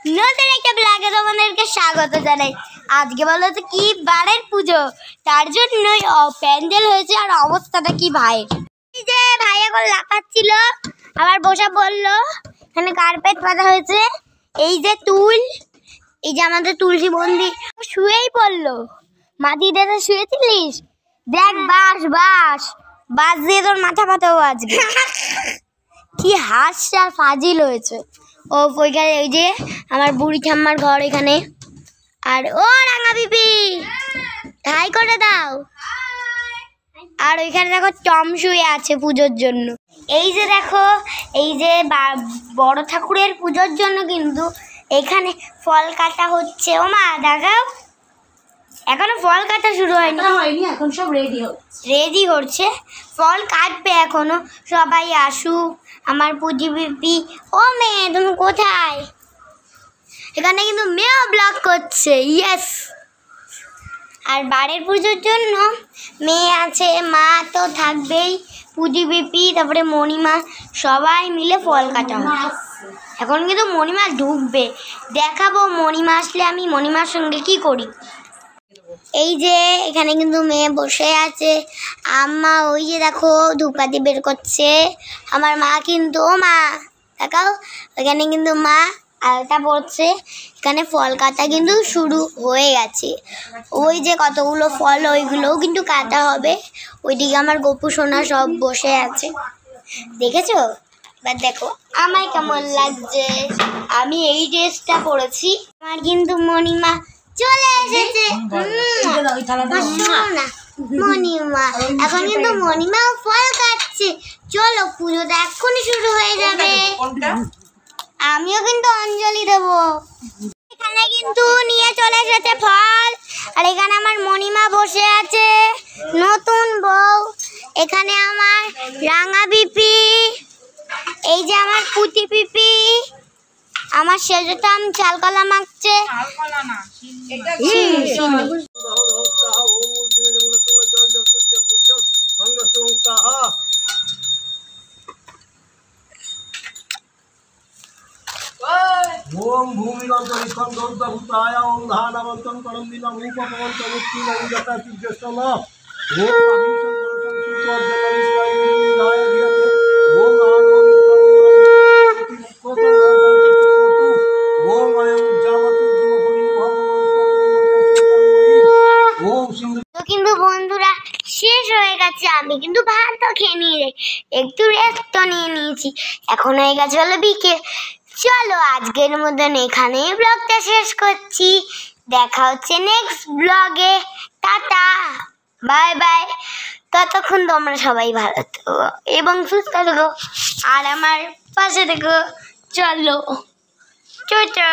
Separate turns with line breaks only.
নতুন একটা ব্লগে তোমাদেরকে স্বাগত জানাই। আজকে বলো তো কি বারের পুজো, তার জন্যই প্যান্ডেল হয়েছে। আর অবস্থাটা কি ভাইয়ের, এই যে ভাই এখন লাফাচ্ছিল, আবার বসে বললো এখানে কার্পেট পাতা হয়েছে। এই যে তুল, এই যে আমাদের তুলসী মন্দির, শুয়েই পড়লো। মাটি দিয়ে শুয়েছিলিস, দেখ বাস বাস বাস দিয়ে তোর মাথা পাতাও আজকে। কি হাসছে আর ফাজিল হয়েছে। ও ওইখানে ওই যে আমার বুড়ি ঠাম্মার ঘর এখানে। আর ও রাঙা বিপি হাই করে দাও। আর ওইখানে দেখো টম শুয়ে আছে পুজোর জন্য। এই যে দেখো, এই যে বড় ঠাকুরের পুজোর জন্য কিন্তু এখানে ফল কাটা হচ্ছে। ও মা দেখাও, এখনো ফল কাটা শুরু হয়নি,
এখন সব
রেডি হচ্ছে। ফল কাটবে এখনো, সবাই আসুক। আমার পুজি বিপি, ও মেয়ে তুমি কোথায়? এখানে কিন্তু মেয়েও ব্লগ করছে, ইয়েস। আর বাড়ির পুজোর জন্য মেয়ে আছে, মা তো থাকবেই, পুজি বিপি, তারপরে মণিমা, সবাই মিলে ফল কাটা হবে। এখন কিন্তু মণিমা ঢুকবে, দেখাবো মণিমা আসলে আমি মণিমার সঙ্গে কি করি। এই যে এখানে কিন্তু মেয়ে বসে আছে, আম্মা ওই যে দেখো ধূপকাঠি বের করছে। আমার মা কিন্তু, ও মা দেখাও, ওইখানে কিন্তু মা আলতা পড়ছে। এখানে ফল কাটা কিন্তু শুরু হয়ে গেছে। ওই যে কতগুলো ফল, ওইগুলোও কিন্তু কাটা হবে। ওইদিকে আমার গপু সোনা সব বসে আছে, দেখেছো? এবার দেখো আমায় কেমন লাগছে, আমি এই ড্রেসটা পরেছি। আমার কিন্তু মণিমা চলে এসেছে। মণিমা এখন কিন্তু মণিমাও ফল কাটছে। চলো পুজোটা এক্ষুনি শুরু হয়ে যাবে, আমিও কিন্তু অঞ্জলি দেবো। এখানে কিন্তু নিয়ে চলে এসেছে ফল। আর এখানে আমার মণিমা বসে আছে, নতুন বউ। এখানে আমার রাঙা বিপি, এই যে আমার পুতি পিপি, আমার সেজতাম চালকলা মাখছে।
ओम भूमिरंतरिक्षं गौतभूताय ओम धानवन्तं परं दिनं रूपभवन्तं मुक्तिनं यथा सिद्धस्तम ओम अभिषं दोषं सुत्वार्जनविस्मयिनाय धियते ओम ओम अयं जावतु जीवपुरी ओम सिंधु।
তো কিন্তু বন্ধুরা শেষ হয়ে গেছে, আমি কিন্তু ভাতও খেয়ে নিয়ে একটু রেস্ট নিয়ে নিয়েছি। এখন হয়ে গেছে হলো বিকেল। চলো আজকের মতন এখানেই ব্লগটা শেষ করছি, দেখা হচ্ছে নেক্সট ব্লগে। টাটা বাই বাই, ততক্ষণ তোমরা সবাই ভালো থেকো এবং সুস্থ থেকো আর আমার পাশে থেকো। চলো টাটা।